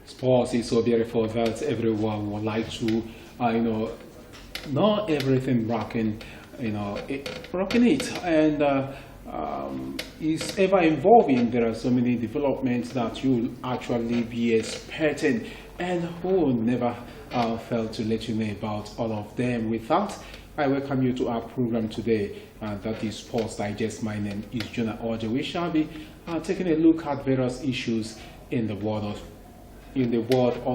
Sports is so beautiful that everyone would like to, not everything rocking, rocking it, and it's ever evolving. There are so many developments that you'll actually be expecting, and who will never fail to let you know about all of them. With that, I welcome you to our program today, that is Sports Digest. My name is Jonah Oje. We shall be taking a look at various issues in the world of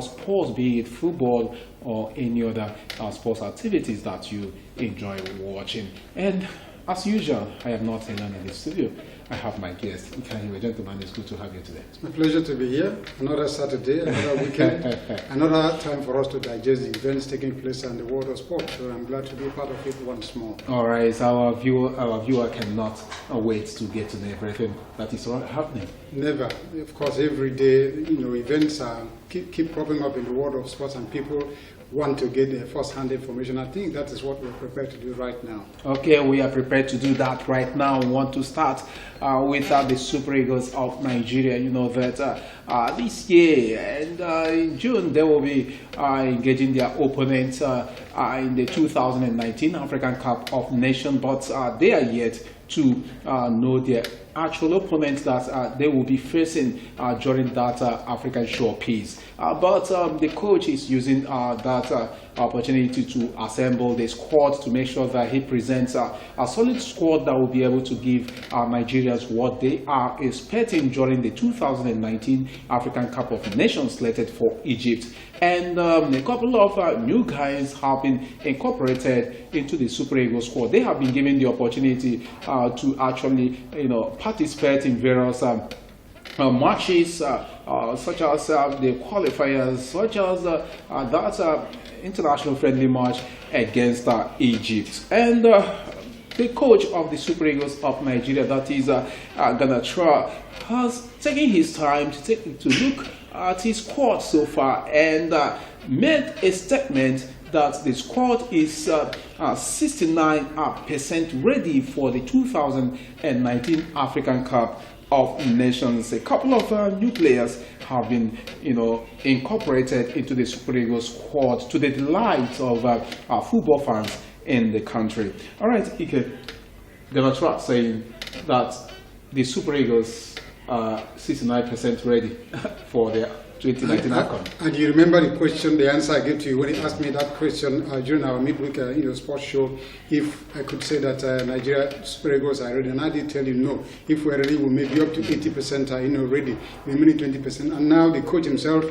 sports, be it football or any other sports activities that you enjoy watching. And as usual, I am not alone in the studio. I have my guest. Gentlemen, it's good to have you today. It's my pleasure to be here. Another Saturday, another weekend, another time for us to digest the events taking place in the world of sport. So I'm glad to be part of it once more. All right, so our viewer cannot wait to get to know everything that is happening. Never. Of course, every day, events keep popping up in the world of sports, and people want to get the first-hand information. I think that is what we're prepared to do right now. Okay, we are prepared to do that right now. We want to start with the Super Eagles of Nigeria. You know that this year and in June they will be engaging their opponents in the 2019 African Cup of Nations, but they are yet to know their actual opponents that they will be facing during that African showpiece. But the coach is using that opportunity to assemble the squad to make sure that he presents a solid squad that will be able to give Nigerians what they are expecting during the 2019 African Cup of Nations slated for Egypt. And a couple of new guys have been incorporated into the Super Eagles squad. They have been given the opportunity to actually, participate in various matches, such as the qualifiers, such as that international friendly match against Egypt. And the coach of the Super Eagles of Nigeria, that is Ganacha, has taken his time to look at his squad so far and made a statement that the squad is 69% ready for the 2019 African Cup of Nations. A couple of new players have been, incorporated into the Super Eagles squad to the delight of football fans in the country. All right, Ike, Ganacha saying that the Super Eagles are 69% ready for their 2019 AFCON. And you remember the answer I gave to you when he asked me that question during our midweek sports show, if I could say that Nigeria Super Eagles are ready, and I did tell you no. If we're ready, we may be up to 80% ready, remaining 20%. And now the coach himself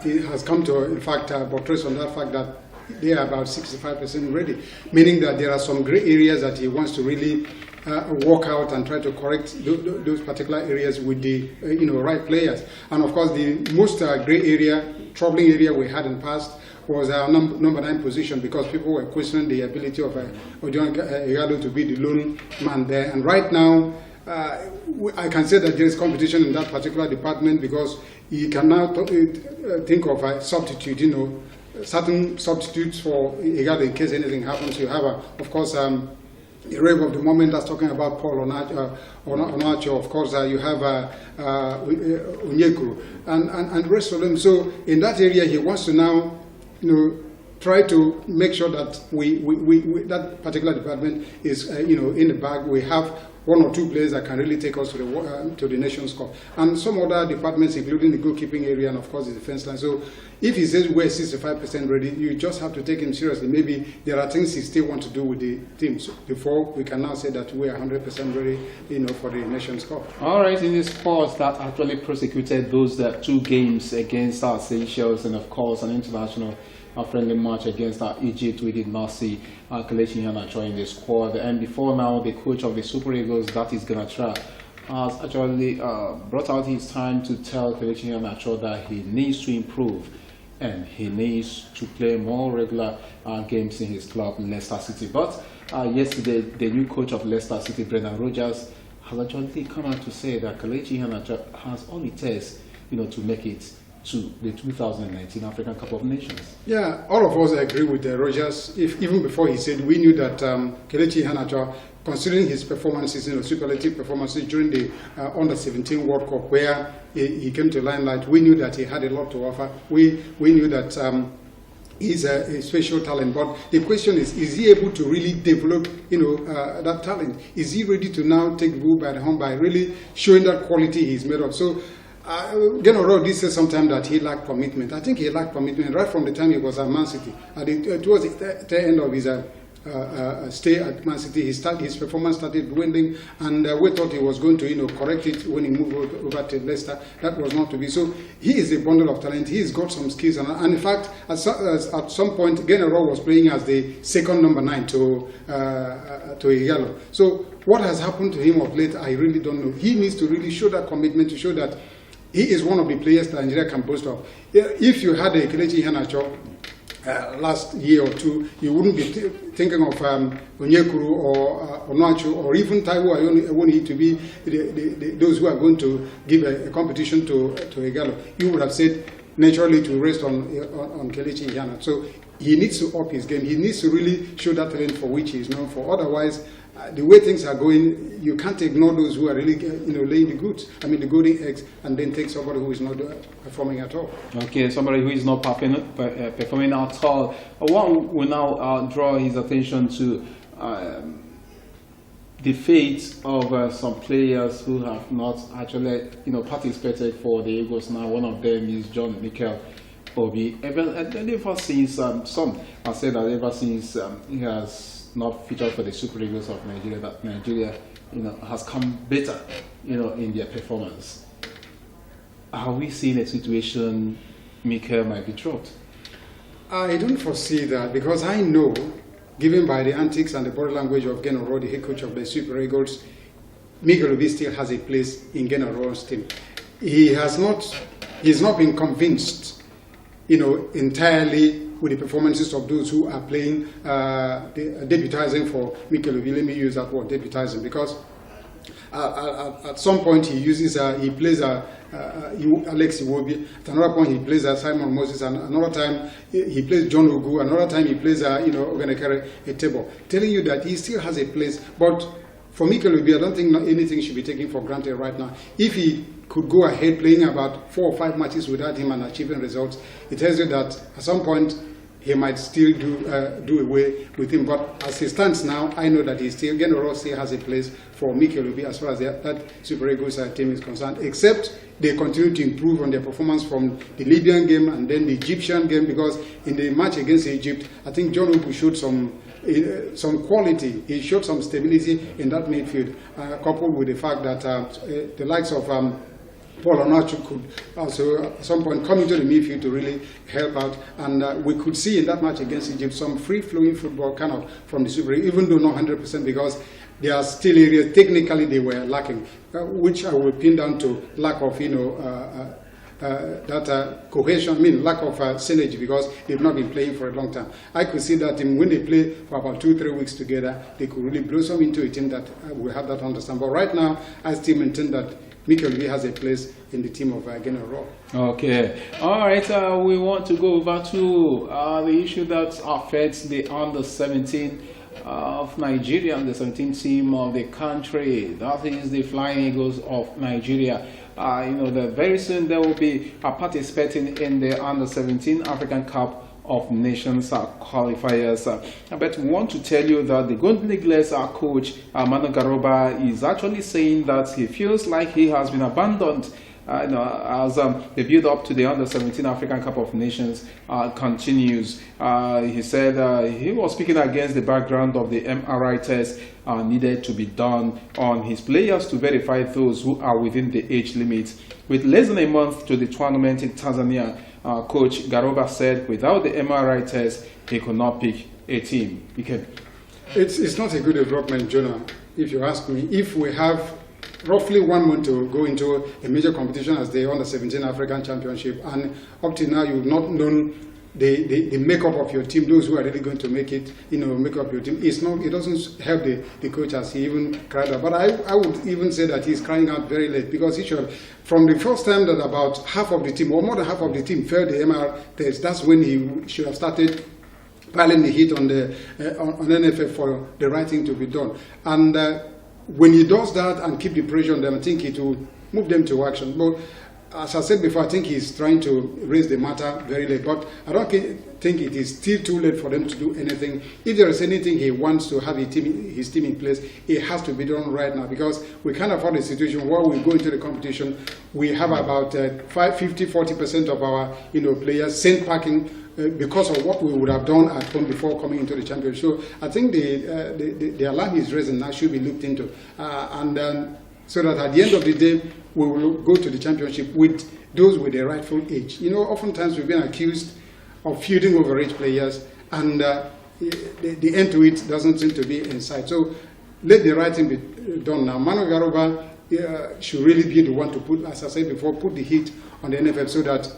he has come to, in fact, buttress on that fact that they are about 65% ready, meaning that there are some gray areas that he wants to really work out and try to correct those particular areas with the right players. And of course, the most gray area, troubling area we had in the past was our number 9 position, because people were questioning the ability of Ojon Igalo to be the lone man there. And right now, I can say that there is competition in that particular department, because you can now think of a substitute, certain substitutes for Igalo in case anything happens. You have, of course, the rave of the moment that's talking about Paul Onacho. Of course, you have Onyekuru and the rest of them. So in that area, he wants to now, try to make sure that we that particular department is, in the bag. We have one or two players that can really take us to the Nations Cup, and some other departments, including the goalkeeping area and of course the defense line. So if he says we're 65% ready, you just have to take him seriously. Maybe there are things he still wants to do with the team before we can now say that we are 100% ready, for the Nations Cup. All right, in the sports that actually prosecuted those two games against our Seychelles and of course an international friendly match against Egypt, we did not see Kelechi Iheanacho in the squad. And before now, the coach of the Super Eagles, that is Ganacha, has actually brought out his time to tell Kelechi Iheanacho that he needs to improve and he needs to play more regular games in his club, Leicester City. But yesterday, the new coach of Leicester City, Brendan Rodgers, has actually come out to say that Kelechi Iheanacho has all it takes, to make it to the 2019 African Cup of Nations. Yeah, all of us agree with Rodgers. Even before he said, we knew that Kelechi Iheanacho considering his performances, superlative performances during the Under-17 World Cup, where he came to limelight, we knew that he had a lot to offer. We knew that he's a special talent. But the question is he able to really develop, that talent? Is he ready to now take the bull by the horn by really showing that quality he's made of? So, Gennaro did say sometime that he lacked commitment. I think he lacked commitment right from the time he was at Man City. Towards the end of his stay at Man City, his performance started dwindling, and we thought he was going to correct it when he moved over to Leicester. That was not to be. So he is a bundle of talent. He's got some skills, and in fact, at some point, Gennaro was playing as the second number 9 to Igalo. So what has happened to him of late, I really don't know. He needs to really show that commitment, to show that he is one of the players that Nigeria can boast of. If you had a Kelechi Iheanacho last year or two, you wouldn't be thinking of Onyekuru or Onuachu or even Taiwo Awoniyi to be those who are going to give a competition to Igalo. You would have said naturally to rest on Kelechi Iheanacho. So he needs to up his game. He needs to really show that talent for which he is known for. Otherwise, the way things are going, you can't ignore those who are really, laying the goods. I mean, the golden eggs, and then take somebody who is not performing at all. Okay, somebody who is not performing at all. One will now draw his attention to the fate of some players who have not actually, participated for the Eagles. Now, one of them is John Mikel Obi. Ever since some have said that ever since he has not featured for the Super Eagles of Nigeria, that Nigeria, has come better, in their performance. Are we seeing a situation Mikel might be dropped? I don't foresee that, because I know, given by the antics and the body language of Gennaro, the head coach of the Super Eagles, Mikel Obi still has a place in Gennaro's team. He's not been convinced, entirely with the performances of those who are playing, deputizing for Mikel Obi. Let me use that word, deputizing, because at some point he plays Alex Iwobi. At another point he plays Simon Moses, and another time he plays John Ogu. Another time he plays Ogenekere Etebo, telling you that he still has a place. But for Mikel Obi, I don't think anything should be taken for granted right now. If he could go ahead playing about 4 or 5 matches without him and achieving results, it tells you that at some point he might still do away with him. But as he stands now, I know that Gennaro still has a place for Mikel Obi as far as that Super Eagles team is concerned, except they continue to improve on their performance from the Libyan game and then the Egyptian game, because in the match against Egypt, I think John Ogu showed some quality. He showed some stability in that midfield, coupled with the fact that the likes of Paul Onuachu could also at some point come into the midfield to really help out, and we could see in that match against Egypt some free-flowing football kind of from the Super League, even though not 100%, because there are still areas technically they were lacking, which I will pin down to lack of cohesion, lack of synergy, because they've not been playing for a long time. I could see that when they play for about 2-3 weeks together, they could really blossom into a team that will have that understanding. But right now, I still maintain that Mikel Obi has a place in the team of Gennaro. Okay. All right. We want to go over to the issue that affects the Under-17 of Nigeria, the 17 team of the country. That is the Flying Eagles of Nigeria. Very soon they will be participating in the Under-17 African Cup of Nations qualifiers. But we want to tell you that the Golden Eagles coach Manu Garoba is actually saying that he feels like he has been abandoned as the build up to the Under-17 African Cup of Nations continues. He said he was speaking against the background of the MRI test needed to be done on his players to verify those who are within the age limit. With less than a month to the tournament in Tanzania, Coach Garoba said without the MRI test, he could not pick a team. It's not a good development, Jonah, if you ask me. If we have roughly 1 month to go into a major competition as the Under-17 African Championship, and up to now you've not known the makeup of your team, those who are really going to make it, make up your team. It doesn't help the coach, as he even cried out. But I would even say that he's crying out very late, because he should, from the first time that about half of the team, or more than half of the team, failed the MR test, that's when he should have started piling the heat on the on NFF for the right thing to be done. And when he does that and keep the pressure on them, I think it will move them to action. But as I said before, I think he's trying to raise the matter very late. But I don't think it is still too late for them to do anything. If there is anything he wants to have his team in place, it has to be done right now, because we can't afford a situation where we go into the competition, we have about 50-40% of our players sent packing because of what we would have done at home before coming into the championship. So I think the alarm is raising now, should be looked into, so that at the end of the day, we will go to the championship with those with the rightful age. Oftentimes we've been accused of feuding over age players, and the end to it doesn't seem to be in sight. So let the right thing be done now. Manu Garoba should really be the one to put, as I said before, put the heat on the NFF so that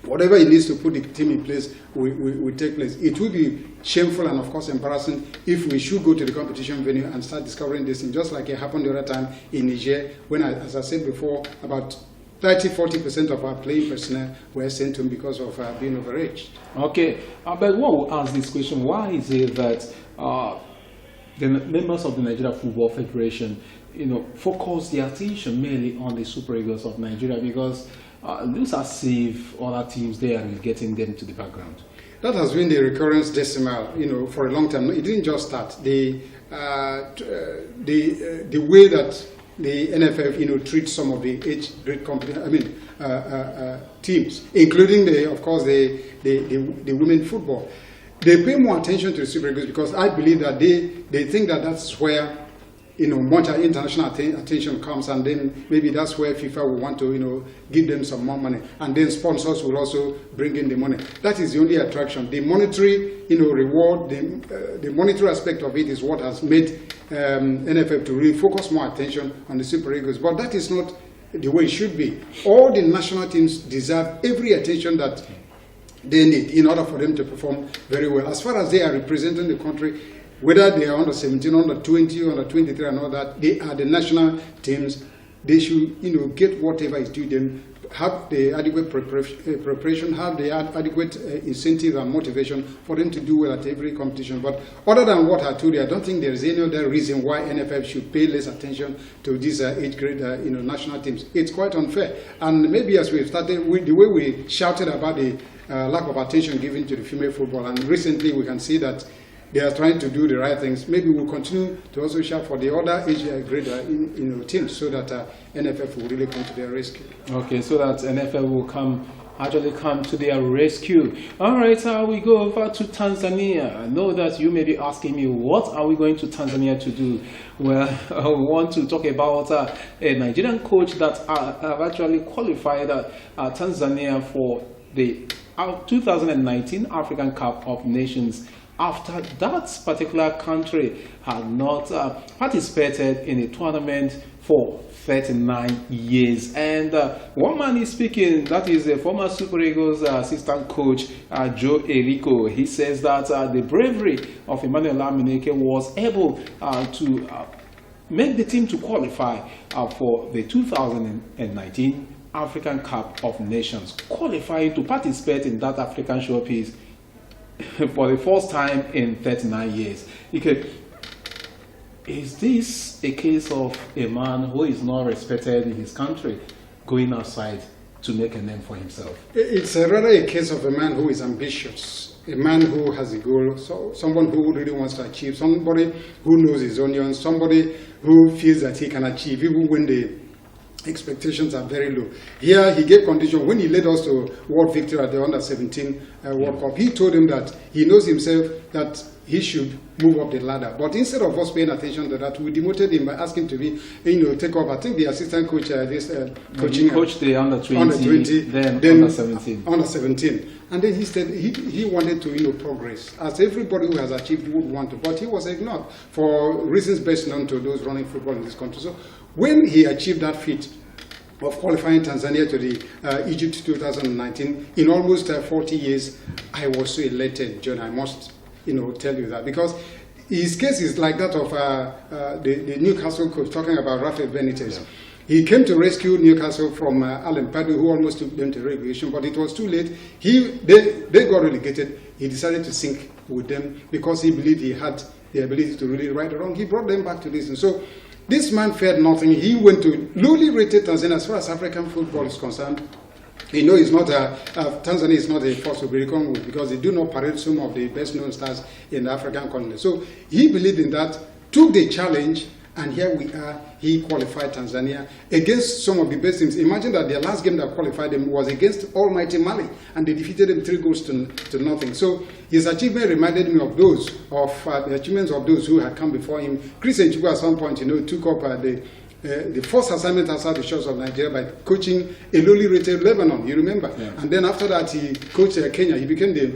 whatever he needs to put the team in place will take place. It will be shameful and, of course, embarrassing if we should go to the competition venue and start discovering this thing, just like it happened the other time in Niger, when, as I said before, about 30-40% of our playing personnel were sent home because of being overaged. Okay, but what will ask this question? Why is it that the members of the Nigeria Football Federation, focus their attention mainly on the Super Eagles of Nigeria? Because it looks as if other teams there are getting them to the background. That has been the recurrence decimal, for a long time. It didn't just start. The way that the NFF, treats some of the age-grade teams, including of course, the women football, they pay more attention to the Super Eagles because I believe that they think that that's where much international attention comes, and then maybe that's where FIFA will want to, give them some more money, and then sponsors will also bring in the money. That is the only attraction. The monetary, reward, the monetary aspect of it is what has made NFF to really focus more attention on the Super Eagles. But that is not the way it should be. All the national teams deserve every attention that they need in order for them to perform very well. As far as they are representing the country, whether they are under 17, under 20, under 23 and all that, they are the national teams. They should, get whatever is due them, have the adequate preparation, have the adequate incentive and motivation for them to do well at every competition. But other than what I told you, I don't think there is any other reason why NFF should pay less attention to these age-grade, national teams. It's quite unfair. And maybe as we've started, the way we shouted about the lack of attention given to the female football, and recently we can see that they are trying to do the right things. Maybe we'll continue to also shout for the other age-grade teams, so that NFF will really come to their rescue. Okay, so that NFF will actually come to their rescue. All right, we go over to Tanzania. I know that you may be asking me, what are we going to Tanzania to do? Well, we want to talk about a Nigerian coach that have actually qualified Tanzania for the 2019 African Cup of Nations, after that particular country had not participated in a tournament for 39 years. And one man is speaking, that is the former Super Eagles assistant coach, Joe Eriko. He says that the bravery of Emmanuel Amuneke was able to make the team to qualify for the 2019 African Cup of Nations, qualifying to participate in that African showpiece for the first time in 39 years. Okay, is this a case of a man who is not respected in his country going outside to make a name for himself? It's rather a case of a man who is ambitious, a man who has a goal, someone who really wants to achieve, somebody who knows his onions, somebody who feels that he can achieve even when the expectations are very low. Here he gave condition when he led us to world victory at the under-17 World Cup. He told him that he knows himself that he should move up the ladder. But instead of us paying attention to that, we demoted him by asking to be, take over. I think the assistant coach, coaching, coached the under-20, then under-17. Under-17. And then he said he wanted to, progress, as everybody who has achieved would want to. But he was ignored for reasons best known to those running football in this country. So when he achieved that feat of qualifying Tanzania to the Egypt 2019, in almost 40 years, I was so elated, John. I must, tell you that, because his case is like that of the Newcastle coach, talking about Rafael Benitez. He came to rescue Newcastle from Alan Pardew, who almost took them to relegation, but it was too late. They got relegated. He decided to sink with them because he believed he had the ability to really right or wrong. He brought them back to this. And so this man feared nothing. He went to lowly rated Tanzania as far as African football is concerned. You know, it's not Tanzania is not a force to be reckoned with because they do not parade some of the best-known stars in the African continent. So he believed in that, took the challenge, and here we are. He qualified Tanzania against some of the best teams. Imagine that their last game that qualified them was against almighty Mali, and they defeated them 3 goals to nothing. So his achievement reminded me of those, the achievements of those who had come before him. Christian Chibu at some point, you know, took up the first assignment outside the shores of Nigeria by coaching a lowly rated Lebanon, you remember? Yeah. And then after that, he coached Kenya. He became the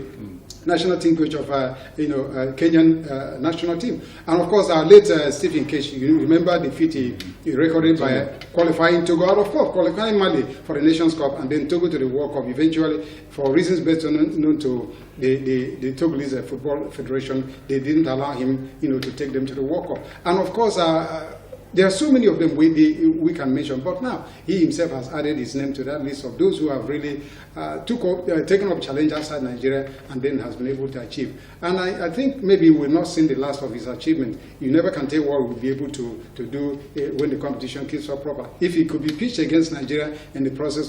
national team coach of Kenyan national team. And of course, our late Stephen Keshi, you remember the feat he recorded by qualifying Togo out of course, qualifying Mali for the Nations Cup, and then Togo to the World Cup. Eventually, for reasons best known to the Togolese Football Federation, they didn't allow him, you know, to take them to the World Cup. And of course, there are so many of them we can mention, but now he himself has added his name to that list of those who have really taken up challenge outside Nigeria and then has been able to achieve. And I think maybe we've not seen the last of his achievement. You never can tell what we'll be able to do when the competition keeps up proper. If he could be pitched against Nigeria in the course of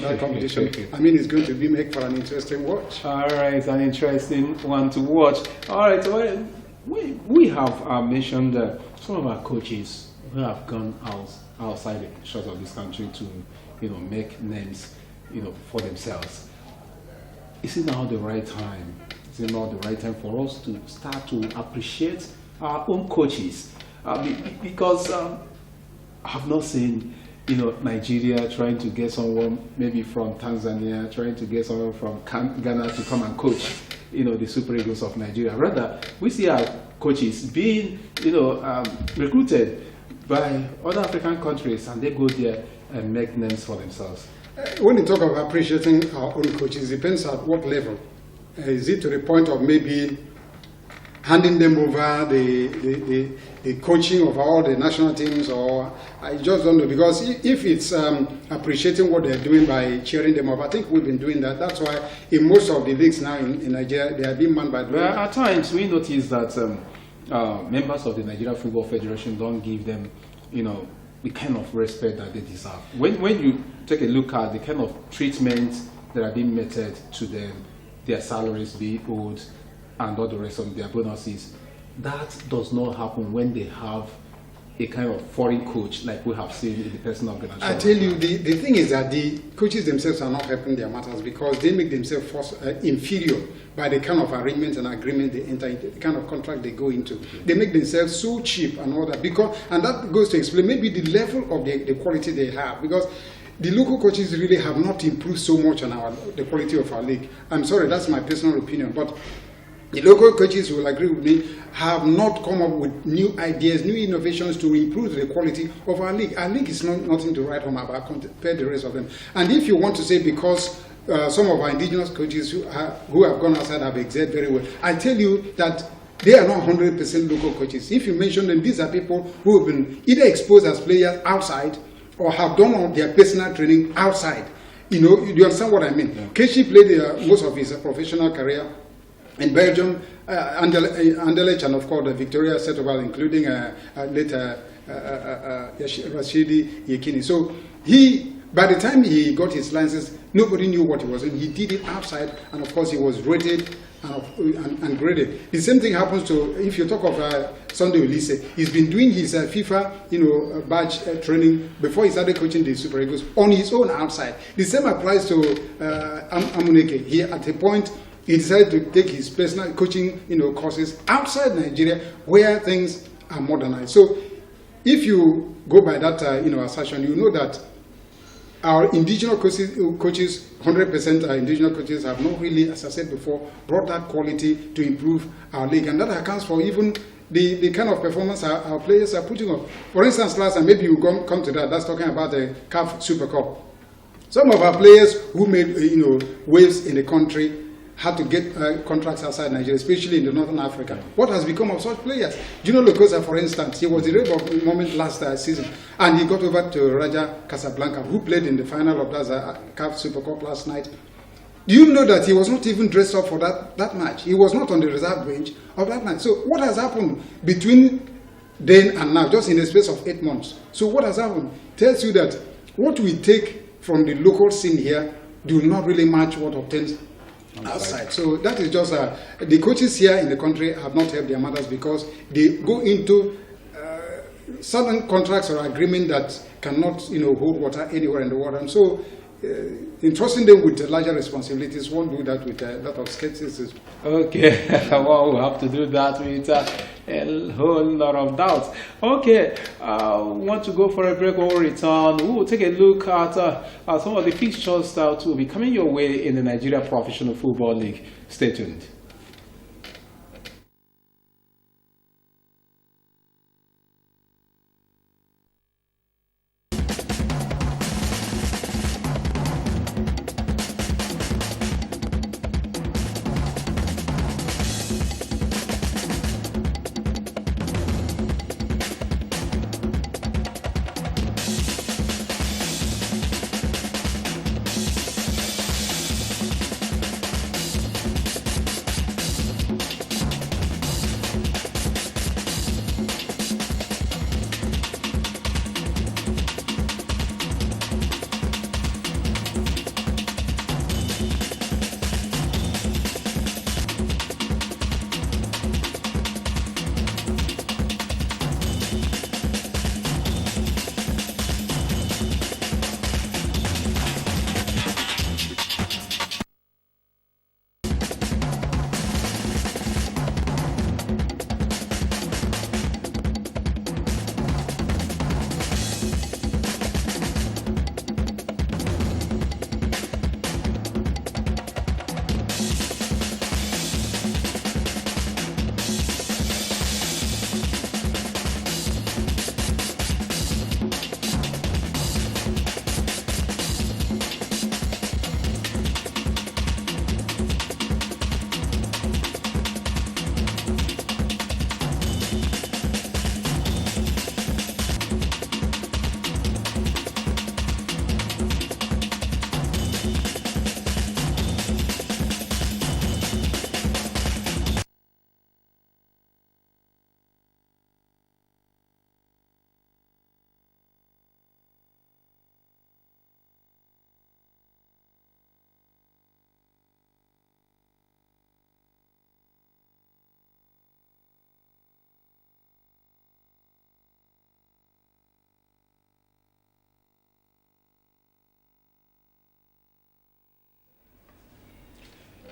that competition, I mean, it's going to make for an interesting watch. All right, an interesting one to watch. All right, well, we have mentioned some of our coaches who have gone outside the shores of this country to, you know, make names, you know, for themselves. Is it now the right time? Is it not the right time for us to start to appreciate our own coaches? Because I have not seen, you know, Nigeria trying to get someone maybe from Tanzania, trying to get someone from Ghana to come and coach, you know, the Super Eagles of Nigeria. Rather, we see our coaches being, you know, recruited by other African countries, and they go there and make names for themselves. When you talk about appreciating our own coaches, it depends at what level. Is it to the point of maybe handing them over the coaching of all the national teams, or I just don't know, because if it's appreciating what they're doing by cheering them up, I think we've been doing that. That's why in most of the leagues now in Nigeria, they are being manned by well, at times we notice that members of the Nigeria Football Federation don't give them, you know, the kind of respect that they deserve. When you take a look at the kind of treatment that are being meted to them, their salaries being owed, and all the rest of their bonuses, that does not happen when they have a kind of foreign coach like we have seen in the personal organization. I tell you, the thing is that the coaches themselves are not helping their matters because they make themselves inferior by the kind of arrangements and agreement they enter into, the kind of contract they go into. They make themselves so cheap and all that, and that goes to explain maybe the level of the quality they have, because the local coaches really have not improved so much on the quality of our league. I'm sorry, that's my personal opinion, but the local coaches will agree with me, have not come up with new ideas, new innovations to improve the quality of our league. Our league is nothing to write home about compared to the rest of them. And if you want to say because some of our indigenous coaches who have gone outside have excelled very well, I tell you that they are not 100% local coaches. If you mention them, these are people who have been either exposed as players outside or have done all their personal training outside. You know, you understand what I mean? Yeah. Keshi played most of his professional career in Belgium, Anderlecht, and of course the Victoria Setúbal, including later Rashidi Yekini. So by the time he got his license, nobody knew what he was doing. He did it outside, and of course he was rated and graded. The same thing happens to, if you talk of Sunday Olise, he's been doing his FIFA, badge training before he started coaching the Super Eagles on his own outside. The same applies to Amuneke. He at a point he decided to take his personal coaching, courses outside Nigeria where things are modernized. So if you go by that, assertion, you know that our indigenous coaches, 100% our indigenous coaches have not really, as I said before, brought that quality to improve our league. And that accounts for even the kind of performance our players are putting up. For instance, last time, maybe you come to that, that's talking about the CAF Super Cup. Some of our players who made waves in the country had to get contracts outside Nigeria, especially in the Northern Africa. What has become of such players? Juno Lokosa, for instance, he was the rave of moment last season, and he got over to Raja Casablanca, who played in the final of that CAF Super Cup last night. Do you know that he was not even dressed up for that match? He was not on the reserve bench of that match. So what has happened between then and now, just in the space of 8 months? So what has happened tells you that what we take from the local scene here do not really match what obtains outside. So that is just the coaches here in the country have not helped their matters, because they go into certain contracts or agreement that cannot, hold water anywhere in the world. And so entrusting them with larger responsibilities won't do that with a lot of skepticism. Okay, well, we'll have to do that with a whole lot of doubts. Okay, want to go for a break or return? We will take a look at some of the fixtures that will be coming your way in the Nigeria Professional Football League. Stay tuned.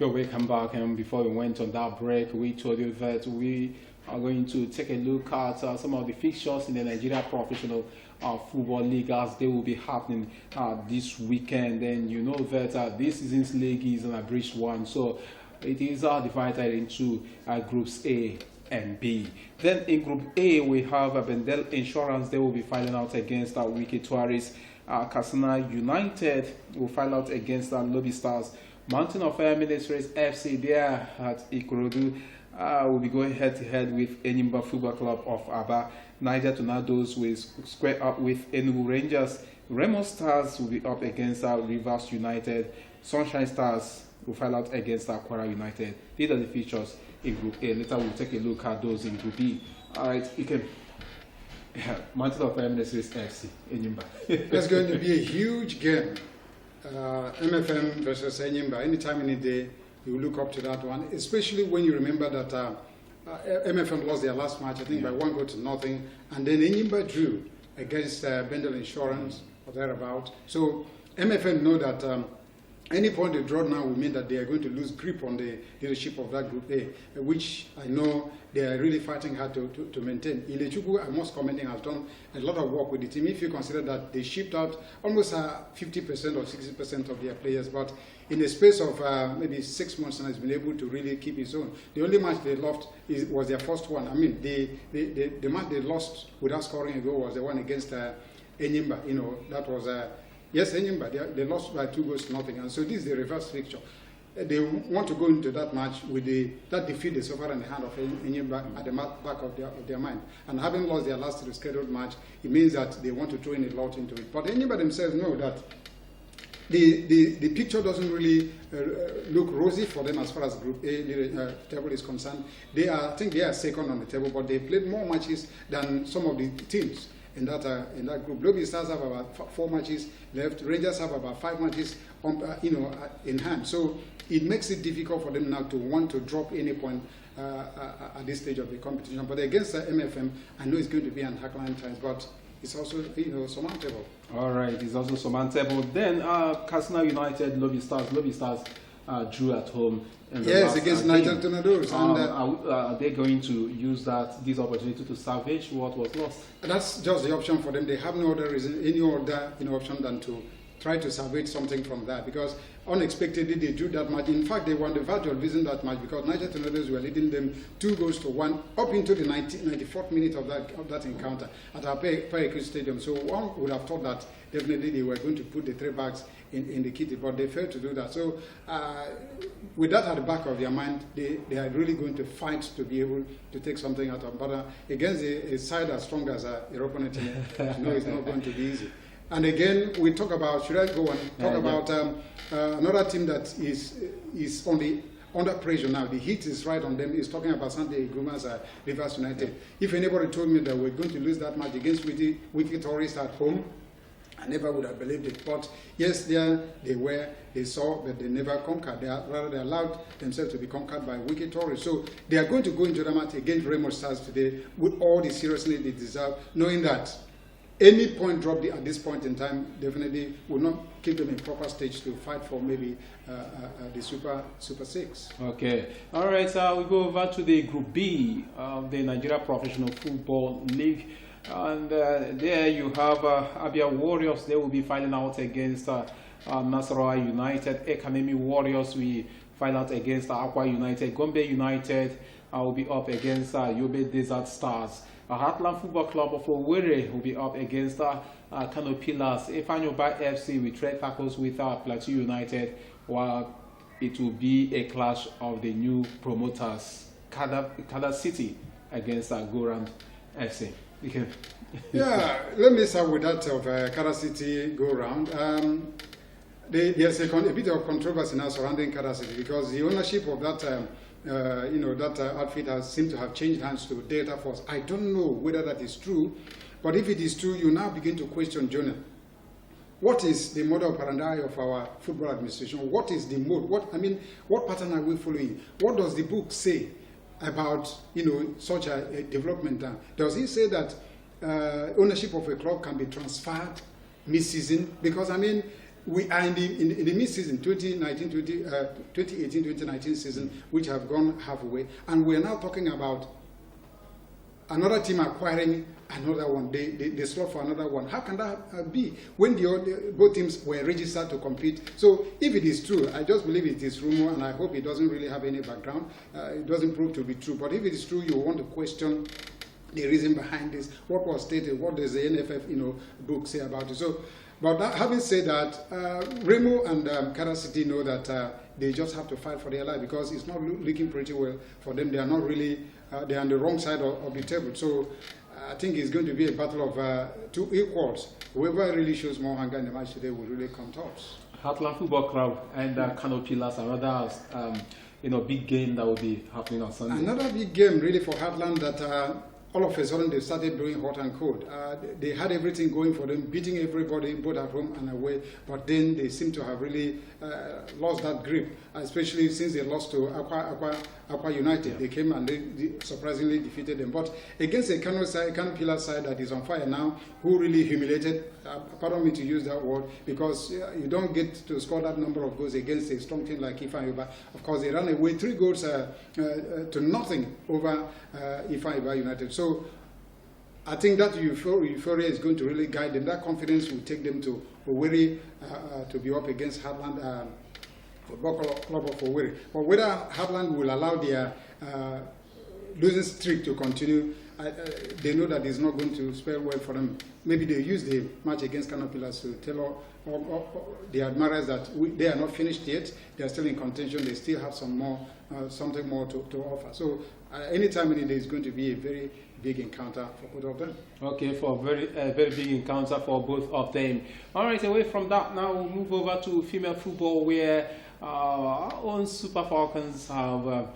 Okay, welcome back. And before we went on that break, we told you that we are going to take a look at some of the fixtures in the Nigeria Professional Football League as they will be happening this weekend. And you know that this season's league is an abridged one, so it is divided into groups A and B. Then in Group A, we have Bendel Insurance. They will be fighting out against Wiki Tourist. Katsina United will fight out against Lobby Stars. Mountain of Fire Ministries FC there at Ikorodu will be going head-to-head with Enyimba Football Club of Aba. Niger Tornadoes will square up with Enugu Rangers. Remo Stars will be up against Rivers United. Sunshine Stars will fight out against Kwara United. These are the features in Group A. Later we'll take a look at those in Group B. Alright, you can... Mountain of Fire Ministries FC, Enyimba. That's going to be a huge game. MFM versus Enyimba. Anytime, any day, you look up to that one, especially when you remember that MFM lost their last match, I think, by 1-0, and then Enyimba drew against Bendel Insurance or thereabout. So MFM know that any point they draw now will mean that they are going to lose grip on the leadership of that Group A, which I know they are really fighting hard to maintain. Ilechukwu, I must commenting, has done a lot of work with the team. If you consider that they shipped out almost 50% or 60% of their players, but in the space of maybe 6 months, and has been able to really keep his own. The only match they lost was their first one. I mean, the match they lost without scoring a goal was the one against Enyimba. That was... Yes, Enyimba, they lost by 2-0, and so this is the reverse fixture. they want to go into that match with that defeat they suffered in the hand of Enyimba at the back of their mind. And having lost their last rescheduled match, it means that they want to throw in a lot into it. But Enyimba themselves know that the picture doesn't really look rosy for them as far as Group A table is concerned. I think they are second on the table, but they played more matches than some of the teams in that group. Lobby Stars have about 4 matches left. Rangers have about 5 matches in hand. So it makes it difficult for them now to want to drop any point at this stage of the competition. But against MFM, I know it's going to be an Hackline times, but it's also surmountable. All right, it's also surmountable. Then Katsina United, Lobby Stars drew at home. Yes, against Niger Tornadoes. Are they going to use this opportunity to salvage what was lost? That's just the option for them. They have no other reason, any other option than to try to salvage something from that, because unexpectedly they drew that match. In fact, they were on the verge of losing that match because Niger Tornadoes were leading them 2-1 up into the 94th minute of that encounter at our Paikris Stadium. So one would have thought that definitely they were going to put the 3 bags in the kitty, but they failed to do that. So with that at the back of their mind, they are really going to fight to be able to take something out of. But against a side as strong as your opponent, I know it's not going to be easy. And again, we talk about, should I go and talk about another team that is under pressure now. The heat is right on them. He's talking about Sunday Guma's Rivers United. If anybody told me that we're going to lose that match against Wiki Tourist at home, I never would have believed it. But yes, they saw, but they never conquered. They allowed themselves to be conquered by Wiki Tourist. So they are going to go into the match against Remo Stars today with all the seriousness they deserve, knowing that any point dropped at this point in time definitely will not keep them in proper stage to fight for maybe the Super 6. Okay. All right. So we go over to the Group B of the Nigeria Professional Football League. And there you have Abia Warriors. They will be fighting out against Nasarawa United. Ekanemi Warriors will fight out against Akwa United. Gombe United will be up against Yobe Desert Stars. Heartland Football Club of Owerri will be up against Kano Pillars. Ifanyoba FC will trade tackles with Plateau United, while it will be a clash of the new promoters, Kada City against Goran FC. Yeah, let me start with that of Kada City go round. There's a bit of controversy now surrounding Kada City because the ownership of that that outfit has seemed to have changed hands to Delta Force. I don't know whether that is true, but if it is true, you now begin to question Jonah. What is the model operandi of our football administration? What is the mode? What pattern are we following? What does the book say about such a development? Does it say that ownership of a club can be transferred mid-season? Because we are in the mid-season, 2018-2019 season, which have gone halfway, and we are now talking about another team acquiring another one. They slot for another one. How can that be when both teams were registered to compete? So if it is true, I just believe it is rumor, and I hope it doesn't really have any background. It doesn't prove to be true. But if it is true, you want to question the reason behind this. What was stated? What does the NFF book say about it? So. But having said that, Remo and Kada City know that they just have to fight for their life because it's not looking pretty well for them. They are not really, they are on the wrong side of the table. So I think it's going to be a battle of 2 equals. Whoever really shows more hunger in the match today will really come tops. Heartland Football Club and Kano Pillars, another big game that will be happening on Sunday. Another big game really for Heartland that all of a sudden they started doing hot and cold. They had everything going for them, beating everybody both at home and away, but then they seem to have really lost that grip, especially since they lost to Aqua United. Yeah. They came and they surprisingly defeated them. But against a Kano Pillar side that is on fire now, who really humiliated, pardon me to use that word, because you don't get to score that number of goals against a strong team like Ifanyoba. Of course, they ran away 3 goals to nothing over Ifanyoba United. So I think that euphoria is going to really guide them. That confidence will take them to Owerri to be up against Heartland Football Club of Owerri. But whether Heartland will allow their losing streak to continue, they know that it's not going to spell well for them. Maybe they use the match against Canopilas to tell all the admirers that they are not finished yet. They are still in contention. They still have some more, something more to offer. So anytime, any day is going to be a very big encounter for both of them. Okay, for a very big encounter for both of them. All right, away from that, now we'll move over to female football, where our own Super Falcons have,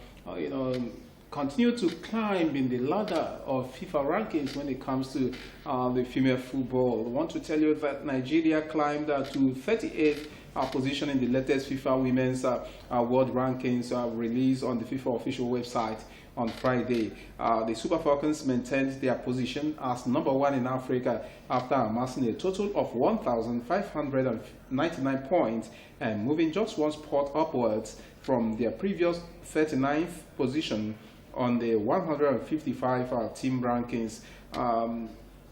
continue to climb in the ladder of FIFA rankings when it comes to the female football. I want to tell you that Nigeria climbed to 38th position in the latest FIFA Women's World Rankings released on the FIFA official website on Friday. The Super Falcons maintained their position as number 1 in Africa after amassing a total of 1,599 points and moving just one spot upwards from their previous 39th position on the 155 team rankings.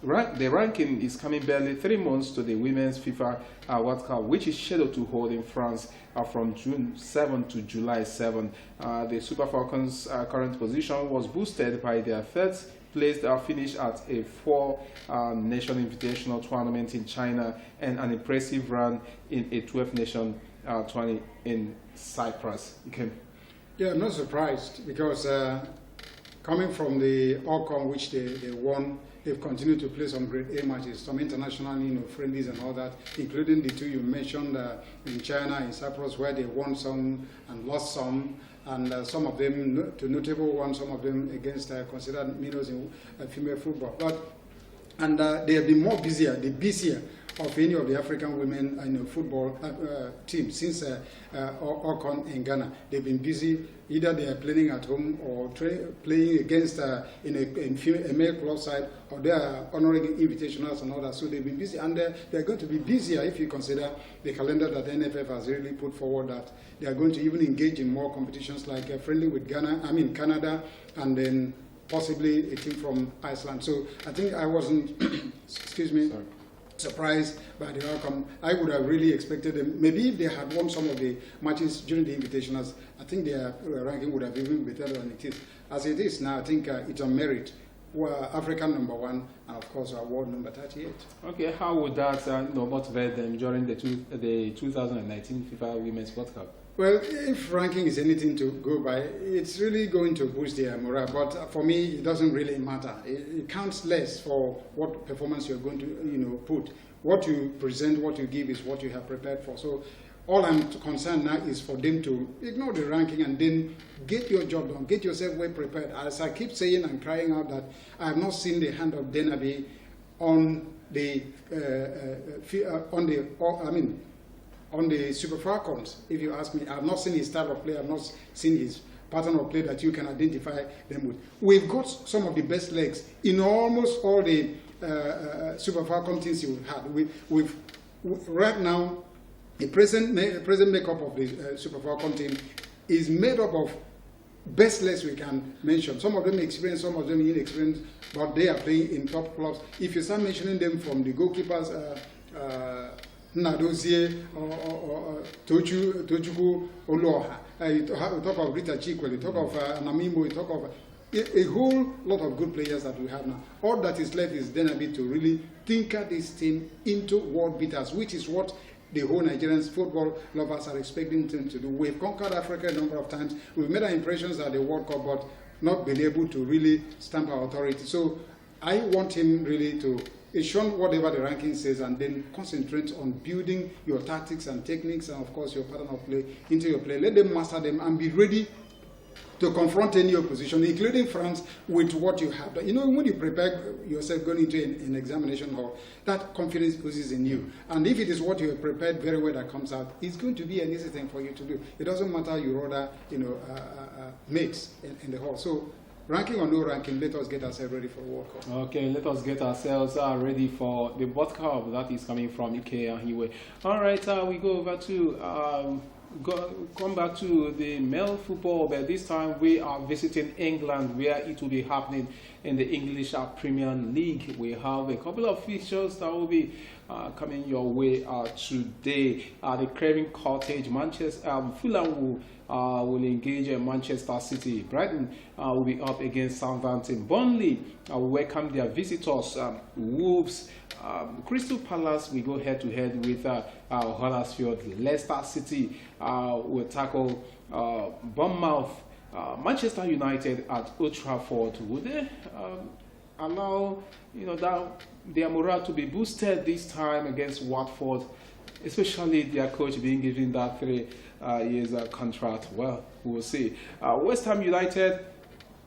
The ranking is coming barely 3 months to the Women's FIFA World Cup, which is scheduled to hold in France from June 7 to July 7. The Super Falcons' current position was boosted by their third place finish at a 4-nation invitational tournament in China and an impressive run in a 12-nation tournament in Cyprus. Yeah, I'm not surprised because coming from the outcome which they won, they've continued to play some great A matches, some international friendlies and all that, including the 2 you mentioned in China, in Cyprus, where they won some and lost some, and some of them to notable ones, some of them against considered minnows in female football. And they have been busier of any of the African women football teams since Ocon in Ghana. They've been busy. Either they are playing at home or playing against in a male club side, or they are honoring invitationals and all that. So they've been busy, and they're going to be busier if you consider the calendar that the NFF has really put forward, that they are going to even engage in more competitions like friendly with Canada, and then possibly a team from Iceland. So I think I wasn't, surprised by the outcome. I would have really expected them, maybe if they had won some of the matches during the invitationals, I think their ranking would have even been better than it is. As it is now, I think it's on merit. We're African number 1, and of course our world number 38. Okay, how would that motivate them during the 2019 FIFA Women's World Cup? Well, if ranking is anything to go by, it's really going to boost their morale. But for me, it doesn't really matter. It counts less for what performance you're going to, put. What you present, what you give is what you have prepared for. So all I'm concerned now is for them to ignore the ranking and then get your job done, get yourself well prepared. As I keep saying and crying out that I have not seen the hand of Denabi on the Super Falcons. If you ask me, I have not seen his style of play. I have not seen his pattern of play that you can identify them with. We've got some of the best legs in almost all the Super Falcon teams you've had. We've right now, the present makeup of the Super Falcon team is made up of best legs we can mention. Some of them experienced, some of them inexperienced, but they are playing in top clubs. If you start mentioning them from the goalkeepers, Nadozie or Tojuku Oloha, you talk of Rita Chikwele, you talk of Namimbo, you talk of a whole lot of good players that we have now. All that is left is Denabi to really tinker this team into world beaters, which is what the whole Nigerian football lovers are expecting them to do. We've conquered Africa a number of times. We've made our impressions at the World Cup, but not been able to really stamp our authority. So I want him really to ensure whatever the ranking says, and then concentrate on building your tactics and techniques and, of course, your pattern of play into your play. Let them master them and be ready to confront any opposition, including France, with what you have. When you prepare yourself going into an examination hall, that confidence oozes in you. And if it is what you have prepared very well that comes out, it's going to be an easy thing for you to do. It doesn't matter your other, mates in the hall. So, ranking or no ranking, let us get ourselves ready for the World Cup. Okay, let us get ourselves ready for the World Cup that is coming from Ike and Hiwe. All right, we go over to come back to the male football, but this time we are visiting England, where it will be happening in the English Premier League. We have a couple of fixtures that will be coming your way today. The Craven Cottage, Manchester, Fulham will engage Manchester City. Brighton will be up against Southampton. Burnley will welcome their visitors, Wolves. Crystal Palace will go head-to-head with Huddersfield. Leicester City will tackle Bournemouth. Manchester United at Old Trafford. Would they allow that their morale to be boosted this time against Watford, especially their coach being given that 3 years contract? Well, we will see. West Ham United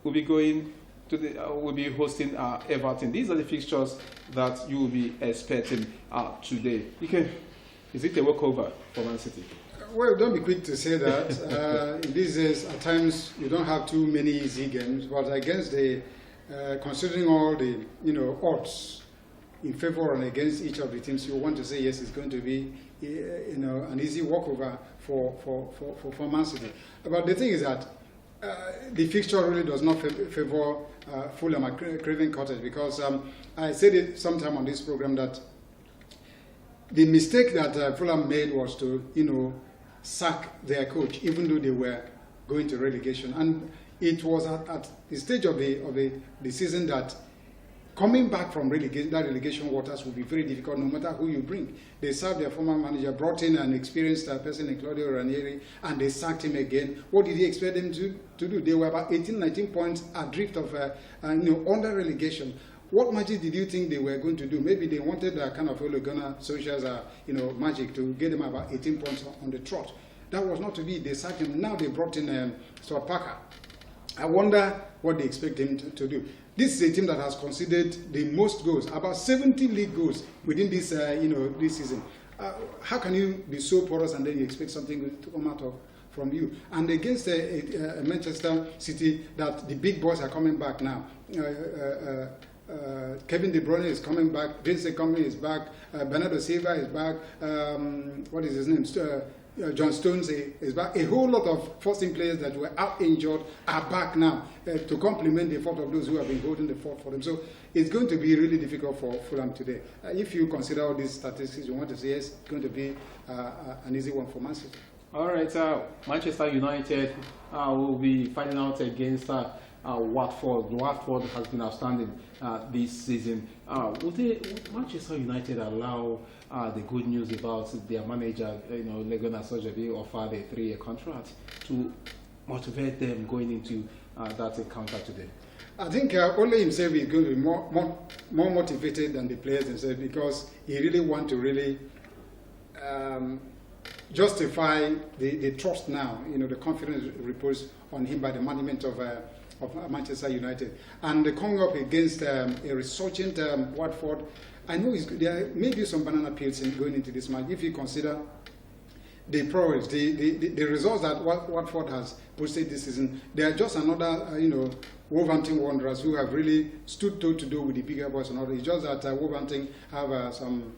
will be going to will be hosting Everton. These are the fixtures that you will be expecting today. Is it a walkover for Man City? Well, don't be quick to say that. In these days, at times, you don't have too many easy games, but against the, considering all the, odds in favor and against each of the teams, you want to say, yes, it's going to be, an easy walkover for Man City. But the thing is that the fixture really does not favor Fulham at Craven Cottage, because I said it sometime on this program that the mistake that Fulham made was to, sack their coach, even though they were going to relegation. And it was at the stage of the season that coming back from relegation waters would be very difficult, no matter who you bring. They sacked their former manager, brought in an experienced person in Claudio Ranieri, and they sacked him again. What did he expect them to do? They were about 18, 19 points adrift of under relegation. What magic did you think they were going to do? Maybe they wanted a kind of Ole Gunnar Solskjaer's magic to get them about 18 points on the trot. That was not to be. They sacked him. Now they brought in Stuart Parker. I wonder what they expect him to do. This is a team that has conceded the most goals, about 70 league goals within this this season. How can you be so porous and then you expect something to come out from you? And against Manchester City, that the big boys are coming back now. Kevin De Bruyne is coming back. Vincent Kompany is back. Bernardo Silva is back. What is his name? John Stones is back. A whole lot of first-team players that were out injured are back now to complement the effort of those who have been holding the fort for them. So it's going to be really difficult for Fulham today. If you consider all these statistics, you want to say yes, it's going to be an easy one for Man City. All right, Manchester United will be fighting out against Watford. Watford has been outstanding this season. Would Manchester United allow the good news about their manager, Ole Gunnar Solskjaer, offered a 3-year contract to motivate them going into that encounter today? I think Ole himself is going to be more motivated than the players themselves, because he really wants to really justify the trust now, the confidence reposed on him by the management of Manchester United. And coming up against a resurgent Watford, I know there may be some banana peels going into this match if you consider the progress, the results that Watford has posted this season. They are just another, Wolverhampton Wanderers who have really stood toe to toe with the bigger boys and all. It's just that Wolverhampton have some,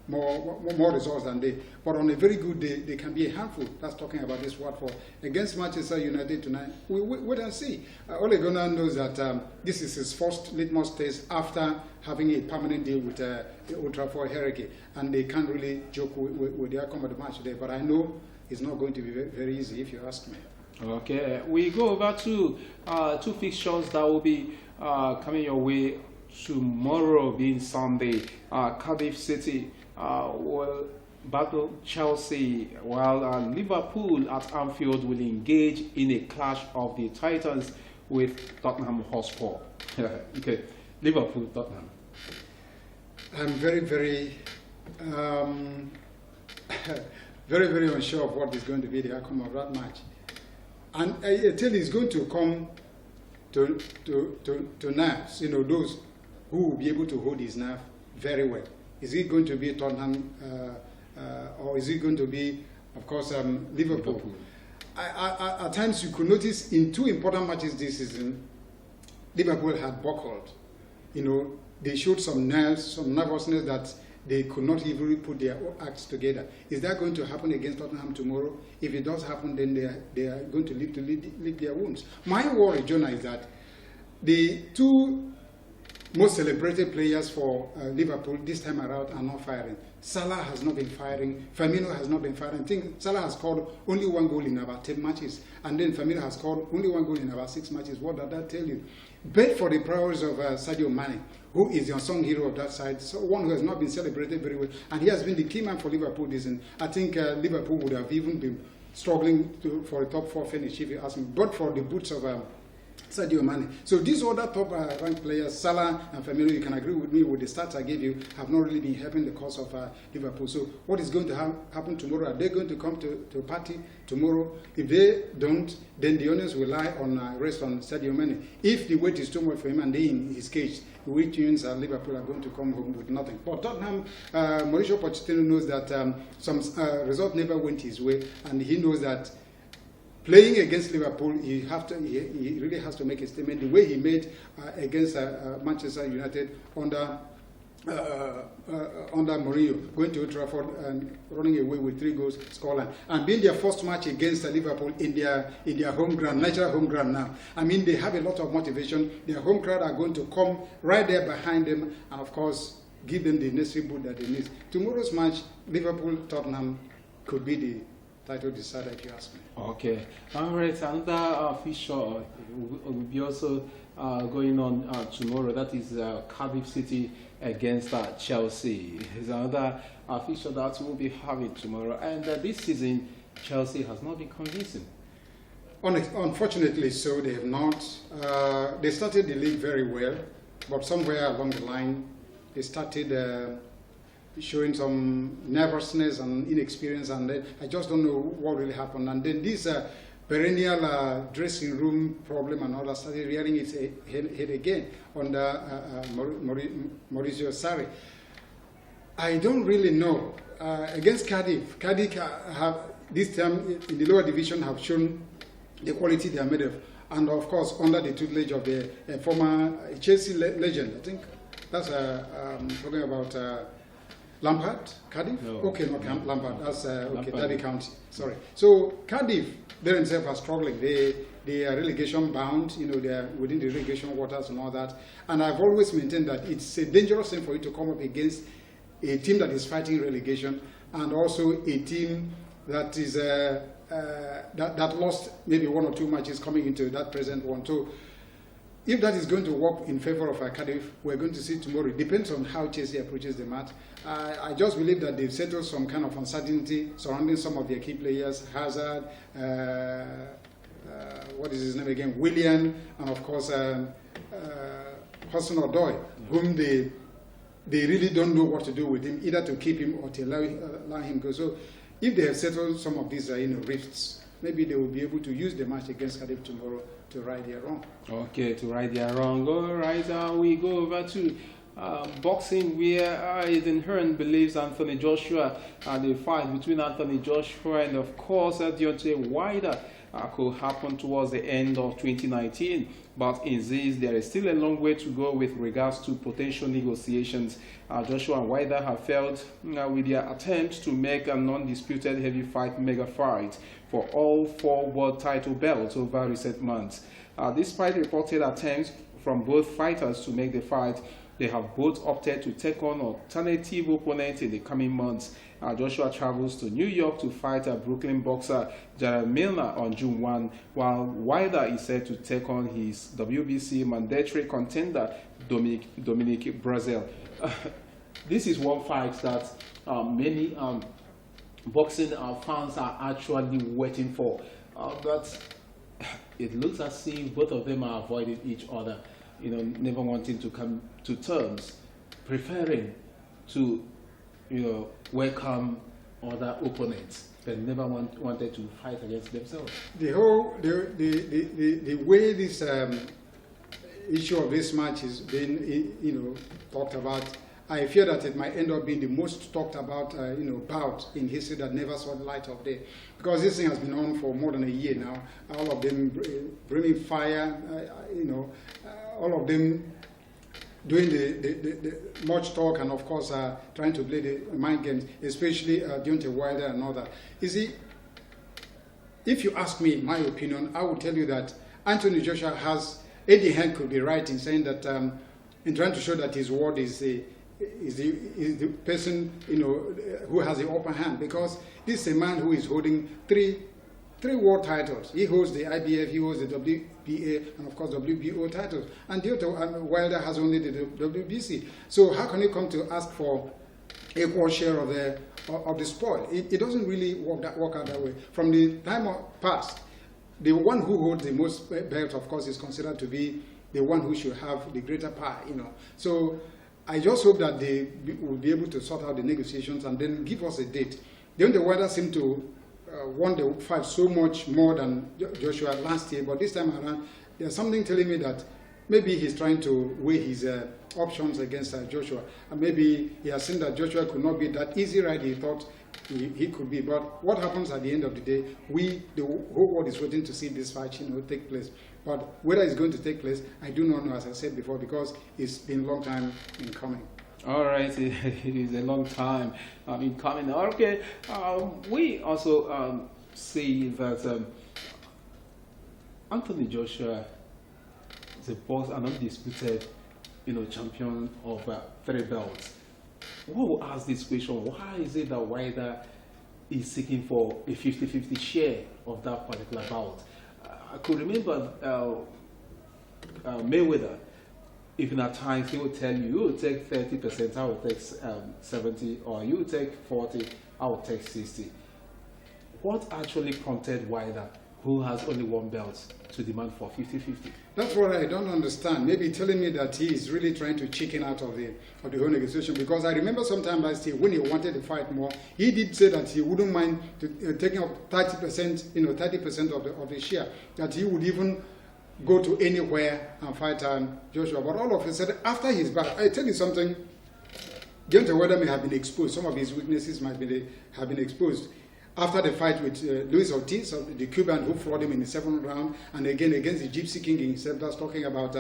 more results than they. But on a very good day, they can be a handful. That's talking about this Watford against Manchester United tonight. We wait and see. Ole Gunnar knows that this is his first litmus test after having a permanent deal with the Old Trafford hierarchy, and they can't really joke with the outcome of the match today. But I know it's not going to be very, very easy, if you ask me. Okay, we go over to two fixtures that will be coming your way tomorrow, being Sunday. Cardiff City will battle Chelsea, while Liverpool at Anfield will engage in a clash of the Titans with Tottenham Hotspur. Okay, Liverpool, Tottenham. I'm very, very, very, very unsure of what is going to be the outcome of that match. And I tell you, it's going to come to nerves, those who will be able to hold his nerve very well. Is it going to be Tottenham or is it going to be, of course, Liverpool? At times you could notice in two important matches this season, Liverpool had buckled. They showed some nerves, some nervousness that they could not even put their acts together. Is that going to happen against Tottenham tomorrow? If it does happen, then they are going to lick their wounds. My worry, Jonah, is that the two most celebrated players for Liverpool this time around are not firing. Salah has not been firing. Firmino has not been firing. I think Salah has scored only 1 goal in about 10 matches. And then Firmino has scored only 1 goal in about 6 matches. What does that tell you? But for the prowess of Sadio Mane, who is the unsung hero of that side, so one who has not been celebrated very well. And he has been the key man for Liverpool this season. I think Liverpool would have even been struggling for a top 4 finish if you ask me. But for the boots of Sadio Mane. So these other top ranked players, Salah and Firmino, you can agree with me with the stats I gave you, have not really been helping the cause of Liverpool. So what is going to happen tomorrow? Are they going to come to a party tomorrow? If they don't, then the audience will rest on Sadio Mane. If the weight is too much for him and they in his cage, which means Liverpool are going to come home with nothing. But Tottenham, Mauricio Pochettino knows that some result never went his way, and he knows that playing against Liverpool, he really has to make a statement. The way he made against Manchester United under Mourinho, going to Old Trafford and running away with 3 goals scoreline, and being their first match against Liverpool in their home ground, natural home ground now. I mean, they have a lot of motivation. Their home crowd are going to come right there behind them, and of course, give them the necessary boot that they need. Tomorrow's match, Liverpool-Tottenham, could be the title decider, if you ask me. Okay. All right. Another feature will be also going on tomorrow. That is Cardiff City against Chelsea. It's another feature that we'll be having tomorrow. And this season, Chelsea has not been convincing. Unfortunately, so they have not. They started the league very well, but somewhere along the line, they started showing some nervousness and inexperience, and I just don't know what really happened. And then this perennial dressing room problem and all that started rearing its head again under Mauricio Sarri. I don't really know. Against Cardiff have this time in the lower division have shown the quality they are made of, and of course under the tutelage of the former Chelsea legend. I think that's talking about Lampard, Cardiff? No. Okay, not Lampard. That's okay, Derby County. Sorry. So Cardiff, they themselves are struggling. They are relegation bound. You know, they are within the relegation waters and all that. And I've always maintained that it's a dangerous thing for you to come up against a team that is fighting relegation, and also a team that is that lost maybe 1 or 2 matches coming into that present one. So if that is going to work in favor of Cardiff, we're going to see tomorrow. It depends on how Chelsea approaches the match. I just believe that they've settled some kind of uncertainty surrounding some of their key players, Hazard, what is his name again, Willian, and of course Hudson-Odoi, whom they really don't know what to do with him, either to keep him or to allow him go. So if they have settled some of these rifts, maybe they will be able to use the match against Cardiff tomorrow to right their wrong. Okay, to right their wrong. All right, we go over to boxing, where Eden Hearn believes Anthony Joshua and the fight between Anthony Joshua and of course Deontay Wilder could happen towards the end of 2019, but insists there is still a long way to go with regards to potential negotiations. Joshua and Wilder have failed with their attempts to make a non-disputed heavyweight mega fight for all 4 world title belts over recent months. Despite reported attempts from both fighters to make the fight, they have both opted to take on alternative opponents in the coming months. Joshua travels to New York to fight Brooklyn boxer Jared Milner on June 1, while Wilder is set to take on his WBC mandatory contender Dominic Breazeale. This is one fight that many boxing fans are actually waiting for, but it looks as if both of them are avoiding each other, never wanting to come to terms, preferring to welcome other opponents, but never wanted to fight against themselves. The way this issue of this match is being talked about, I fear that it might end up being the most talked about bout in history that never saw the light of day, because this thing has been on for more than a year now. All of them bringing fire, all of them doing the much talk, and of course trying to play the mind games, especially Deontay Wilder and all that. You see, if you ask me my opinion, I will tell you that Anthony Joshua Eddie Hearn could be right in saying that in trying to show that his word is the person, who has the upper hand, because this is a man who is holding three world titles. He holds the IBF, he holds the WBA, and of course WBO titles. And Wilder has only the WBC. So how can you come to ask for equal share of the spoil? It doesn't really work out that way. From the time past, the one who holds the most belts, of course, is considered to be the one who should have the greater pie. So I just hope that they will be able to sort out the negotiations and then give us a date. Then the Wilder seemed to want the fight so much more than Joshua last year, but this time around, there's something telling me that maybe he's trying to weigh his options against Joshua, and maybe he has seen that Joshua could not be that easy ride he thought he could be. But what happens at the end of the day, the whole world is waiting to see this fight take place. But whether it's going to take place, I do not know, as I said before, because it's been a long time in coming. All right, it is a long time in coming. Okay, we also see that Anthony Joshua is an undisputed, champion of 3 belts. Who will ask this question? Why is it that Wilder is seeking for a 50-50 share of that particular bout? I could remember Mayweather. Even at times he will tell you will take 30%, I will take 70%, or you will take 40%, I will take 60%. What actually prompted Wilder, who has only 1 belt, to demand for 50-50? That's what I don't understand. Maybe telling me that he is really trying to chicken out of the whole negotiation, because I remember sometime last year when he wanted to fight more, he did say that he wouldn't mind taking up 30%, 30% of the share, that he would even go to anywhere and fight Joshua. But all of a sudden, after his back, I tell you something, Deontay Wilder may have been exposed. Some of his weaknesses have been exposed. After the fight with Luis Ortiz, the Cuban who floored him in the 7th round, and again against the Gypsy King himself, that's talking about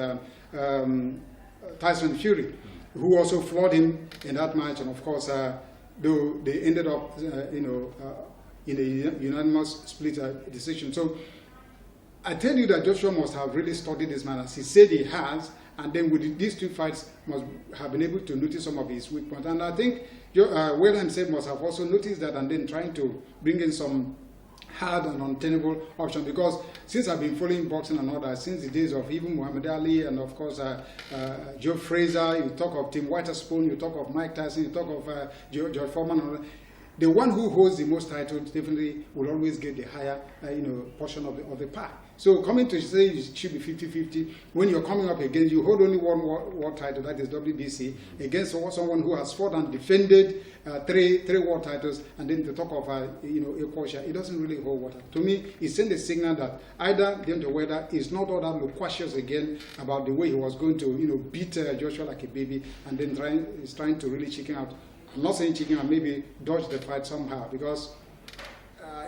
Tyson Fury, who also floored him in that match. And of course, though they ended up, in a unanimous split decision. So I tell you that Joshua must have really studied this man, as he said he has, and then with these 2 fights must have been able to notice some of his weak points. And I think Wilder himself must have also noticed that, and then trying to bring in some hard and untenable options, because since I've been following boxing and all that, since the days of even Muhammad Ali and of course Joe Frazier, you talk of Tim Witherspoon, you talk of Mike Tyson, you talk of George Foreman, and all that, the one who holds the most titles definitely will always get the higher portion of the pie. So coming to say it should be 50-50, when you're coming up against, you hold only 1 world title, that is WBC, against someone who has fought and defended 3 world titles, and then to talk of equal share, it doesn't really hold water. To me, it sends a signal that either Deontay Wilder is not all that loquacious again about the way he was going to beat Joshua like a baby, and then is trying to really chicken out. I'm not saying chicken out, maybe dodge the fight somehow, because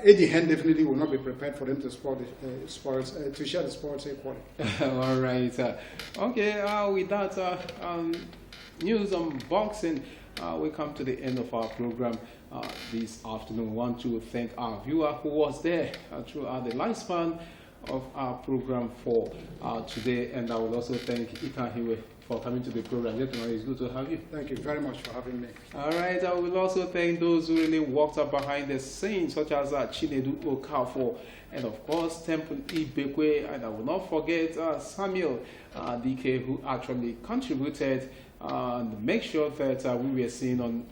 Eddie Hearn definitely will not be prepared for them to to share the spoils equally. All right. Okay. With that news on boxing, we come to the end of our program this afternoon. We want to thank our viewer who was there throughout the lifespan of our program for today, and I will also thank Ethan Hiwe for coming to the program. Gentlemen, it's good to have you. Thank you very much for having me. All right, I will also thank those who really worked up behind the scenes, such as Chinedu Okafor, and of course Temple Ibekwe, and I will not forget Samuel DK, who actually contributed and make sure that we were seen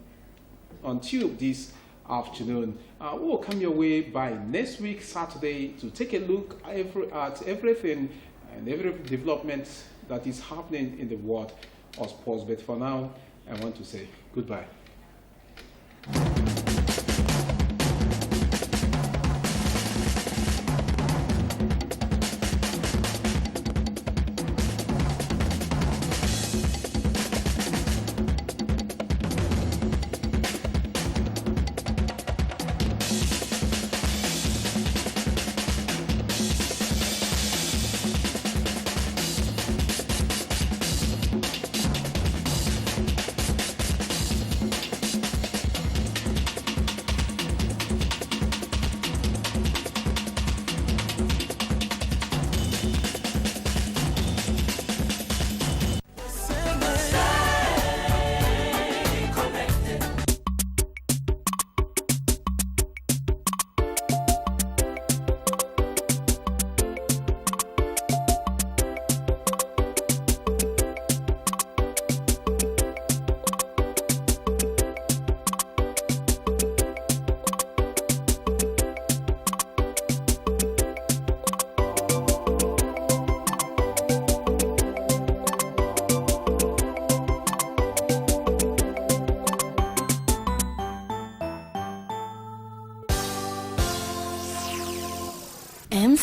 on Tube this afternoon. We'll come your way by next week, Saturday, to take a look at everything and every development that is happening in the world of sports. But for now, I want to say goodbye.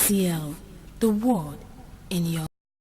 MCL, the world in your